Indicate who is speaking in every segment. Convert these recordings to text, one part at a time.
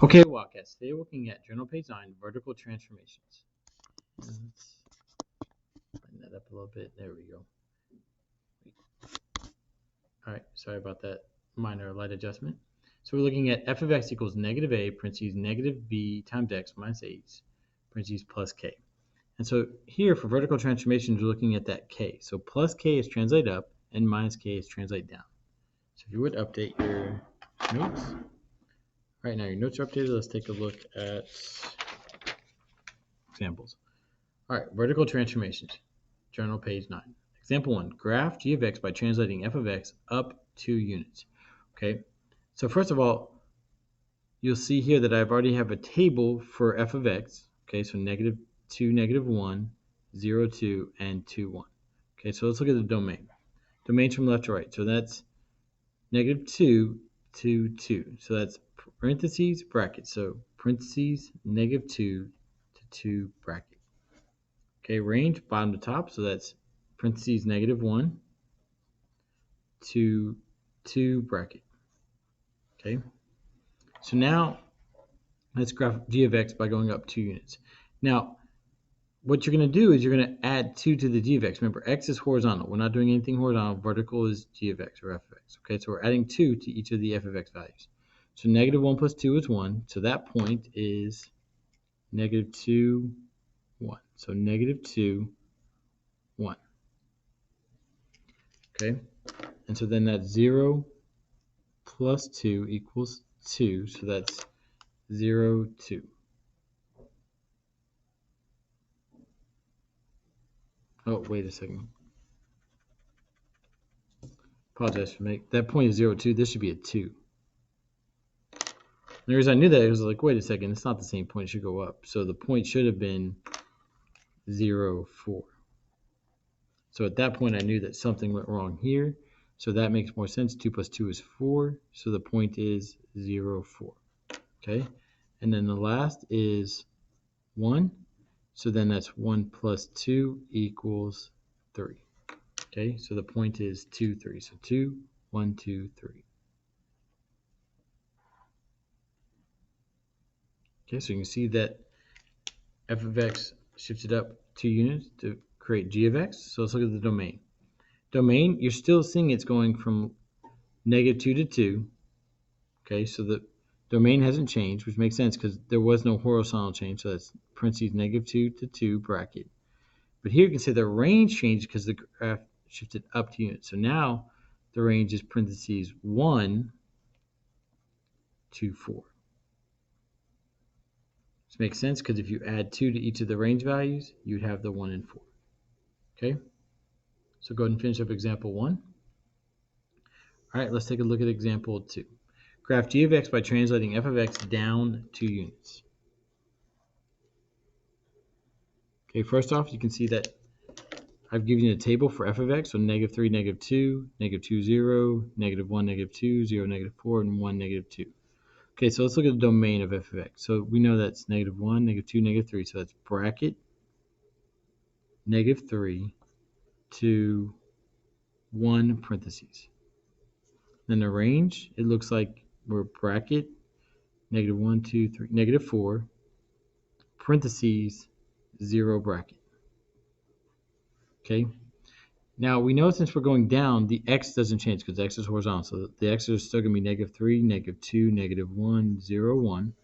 Speaker 1: Okay, Wildcats, today we're looking at journal page 9, vertical transformations. Let's lighten that up a little bit. There we go. All right, sorry about that minor light adjustment. So we're looking at f of x equals negative a, parentheses, negative b times x minus h, parentheses, plus k. And so here for vertical transformations, we're looking at that k. So plus k is translate up, and minus k is translate down. So if you would update your notes. All right, now your notes are updated. Let's take a look at examples. All right, vertical transformations, journal page 9. Example 1, graph g of x by translating f of x up 2 units. Okay, so first of all, you'll see here that I've already have a table for f of x. Okay, so negative 2, negative 1, 0, 2, and 2, 1. Okay, so let's look at the domain. Domains from left to right. So that's negative 2 to 2. So that's parentheses, bracket. So parentheses, negative 2 to 2, bracket. Okay, range, bottom to top, so that's parentheses negative 1 to 2 bracket. Okay, so now let's graph g of x by going up 2 units. Now, what you're going to do is you're going to add 2 to the g of x. Remember, x is horizontal. We're not doing anything horizontal. Vertical is g of x or f of x. Okay, so we're adding 2 to each of the f of x values. So negative 1 plus 2 is 1. So that point is negative 2, 1. So negative 2, 1. Okay, and so then that's 0 plus 2 equals 2, so that's 0, 2. Oh, wait a second. Apologize for making that point is 0, 2. This should be a 2. The reason I knew that, it was like, wait a second, it's not the same point, it should go up. So the point should have been 0, 4. So at that point, I knew that something went wrong here. So that makes more sense. 2 plus 2 is 4. So the point is 0, 4. Okay. And then the last is 1. So then that's 1 plus 2 equals 3. Okay. So the point is 2, 3. So 2, 1, 2, 3. Okay. So you can see that f of x shifted up 2 units to create g of x. So let's look at the domain. Domain, you're still seeing it's going from negative 2 to 2. Okay, so the domain hasn't changed, which makes sense because there was no horizontal change. So that's parentheses negative 2 to 2 bracket. But here you can say the range changed because the graph shifted up 2 units. So now the range is parentheses 1 to 4. This makes sense because if you add 2 to each of the range values, you'd have the 1 and 4. Okay, so go ahead and finish up example 1. All right, let's take a look at example 2. Graph g of x by translating f of x down 2 units. Okay, first off, you can see that I've given you a table for f of x, so negative 3, negative 2, negative 2, 0, negative 1, negative 2, 0, negative 4, and 1, negative 2. Okay, so let's look at the domain of f of x. So we know that's negative 1, negative 2, negative 3. So that's bracket negative 3 to 1 parentheses. Then the range, it looks like we're bracket negative 1, 2, 3, negative 4, parentheses, 0 bracket. Okay. Now we know since we're going down, the x doesn't change because x is horizontal. So the x is still going to be negative 3, negative 2, negative 1, 0, 1.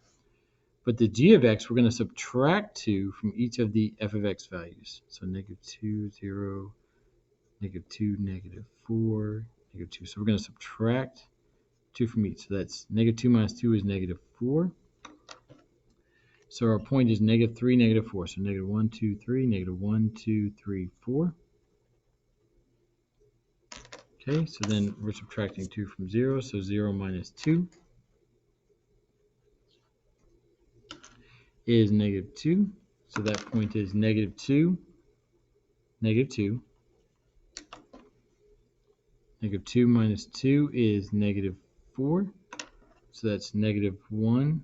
Speaker 1: But the g of x, we're going to subtract 2 from each of the f of x values. So negative 2, 0, negative 2, negative 4, negative 2. So we're going to subtract 2 from each. So that's negative 2 minus 2 is negative 4. So our point is negative 3, negative 4. So negative 1, 2, 3, negative 1, 2, 3, 4. Okay, so then we're subtracting 2 from 0. So 0 minus 2 is negative 2. So that point is negative 2, negative 2. Negative 2 minus 2 is negative 4. So that's negative 1.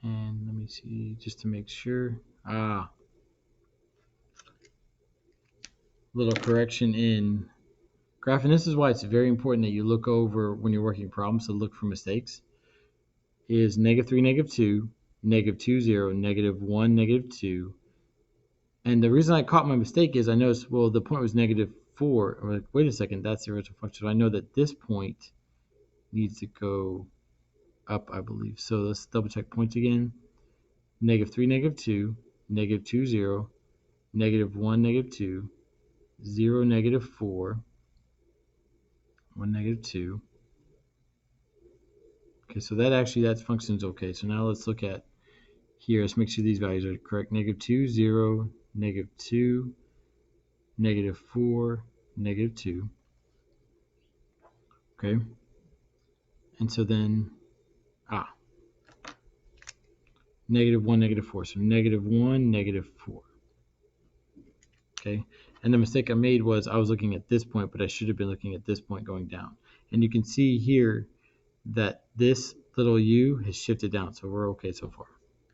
Speaker 1: And let me see, just to make sure. Little correction in graph, and this is why it's very important that you look over when you're working problems to look for mistakes, is -3, -2, -2, 0, -1, -2. And the reason I caught my mistake is I noticed, well, the point was -4. I'm like, wait a second, that's the original function. So I know that this point needs to go up, I believe. So let's double check points again. -3, -2, -2, 0, -1, -2, 0, -4, 1, -2. Okay, so that function's okay. So now let's look at here. Let's make sure these values are correct. -2, 0, -2, -4, -2. Okay. And so then, -1, -4. So -1, -4. Okay. And the mistake I made was I was looking at this point, but I should have been looking at this point going down. And you can see here that this little u has shifted down. So we're okay so far.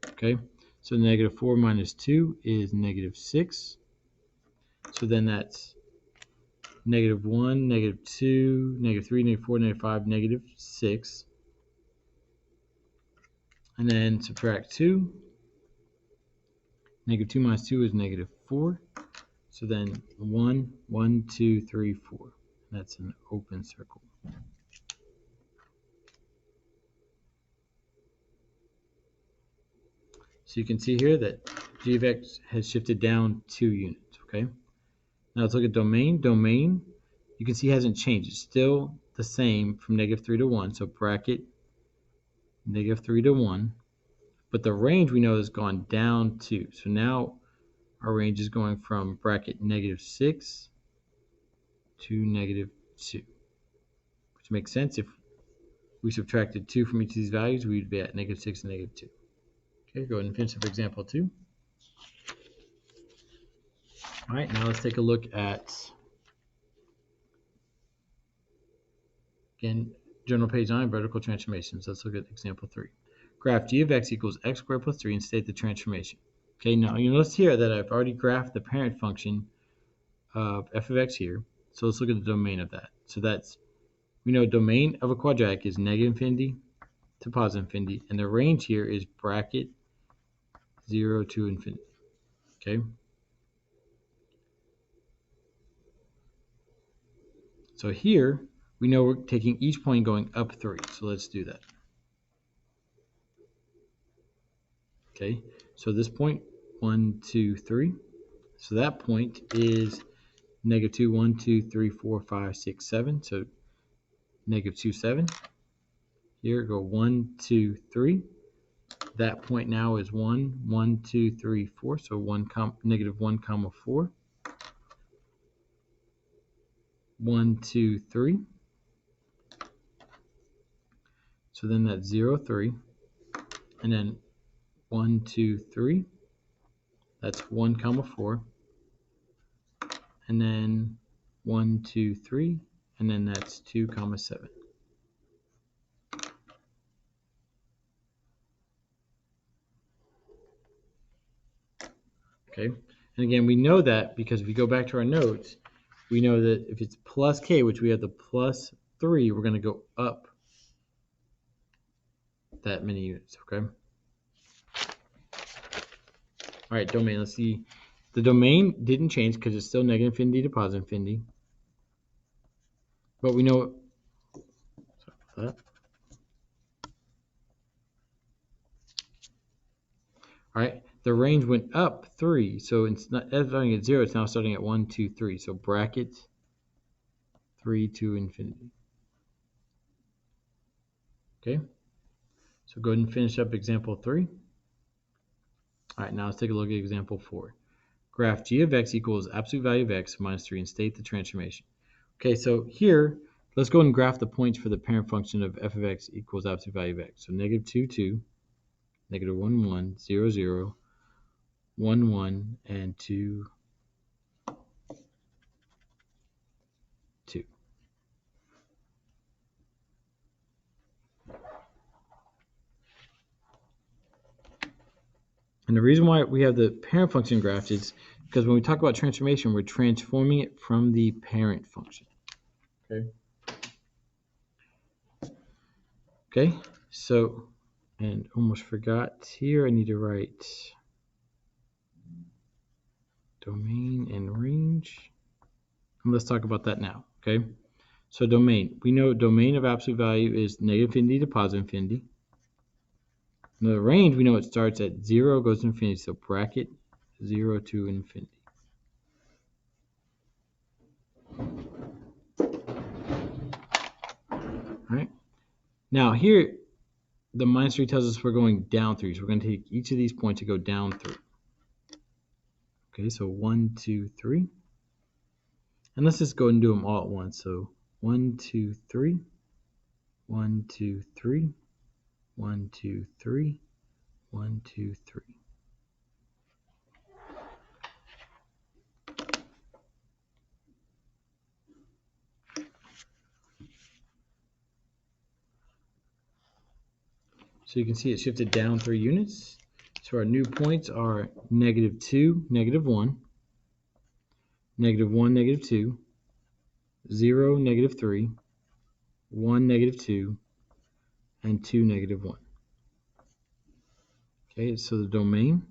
Speaker 1: Okay. So -4 minus 2 is -6. So then that's -1, -2, -3, -4, -5, -6. And then subtract 2. -2 minus 2 is -4. So then 1, 1, 2, 3, 4. That's an open circle. So you can see here that g of x has shifted down 2 units, okay? Now let's look at domain. Domain, you can see hasn't changed. It's still the same from -3 to 1, so bracket -3 to 1. But the range we know has gone down 2. So now our range is going from bracket -6 to -2, which makes sense. If we subtracted 2 from each of these values, we'd be at -6 and -2. Okay, go ahead and finish up example 2. All right, now let's take a look at, again, journal page 9, vertical transformations. Let's look at example 3. Graph g of x equals x squared plus 3 and state the transformation. Okay, now you notice here that I've already graphed the parent function of f of x here. So let's look at the domain of that. So that's, we know domain of a quadratic is -infinity to +infinity, and the range here is bracket 0 to infinity. Okay. So here, we know we're taking each point going up 3. So let's do that. Okay, so this point, 1, 2, 3. So that point is -2, 1, 2, 3, 4, 5, 6, 7. So -2, 7. Here, go 1, 2, 3. That point now is 1, 1, 2, 3, 4. So -1, comma 4. 1, 2, 3. So then that's 0, 3. And then 1, 2, 3. That's 1, comma 4. And then 1, 2, 3. And then that's 2, comma 7. Okay. And again, we know that because if we go back to our notes, we know that if it's plus k, which we have the plus 3, we're going to go up that many units, okay? All right, domain, let's see. The domain didn't change because it's still -infinity to +infinity. But we know, sorry about that. All right, the range went up 3. So it's not starting at 0, it's now starting at 1, 2, 3. So bracket 3 to infinity. Okay, so go ahead and finish up example 3. All right, now let's take a look at example 4. Graph g of x equals absolute value of x minus 3 and state the transformation. Okay, so here, let's go and graph the points for the parent function of f of x equals absolute value of x. So -2, 2, -1, 1, 0, 0, 1, 1, and 2, 2. And the reason why we have the parent function graphed is because when we talk about transformation, we're transforming it from the parent function. Okay, so, and almost forgot here, I need to write domain and range. And let's talk about that now, okay? So domain, we know domain of absolute value is negative infinity to positive infinity. Now the range, we know it starts at 0, goes to infinity, so bracket 0 to infinity. All right. Now here, the minus 3 tells us we're going down 3, so we're going to take each of these points and go down 3. Okay, so 1, 2, 3. And let's just go and do them all at once. So 1, 2, 3, 1, 2, 3, 1, 2, 3, 1, 2, 3. So you can see it shifted down 3 units. So our new points are negative 2, negative 1, negative 1, negative 2, 0, negative 3, 1, negative 2, and 2, negative 1. Okay, so the domain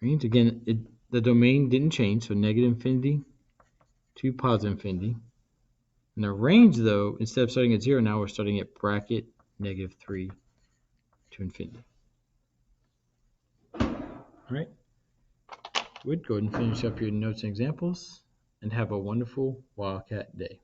Speaker 1: range, again, the domain didn't change, so negative infinity to positive infinity. And the range, though, instead of starting at 0, now we're starting at bracket negative 3 to infinity. All right. Would go ahead and finish up your notes and examples, and have a wonderful Wildcat day.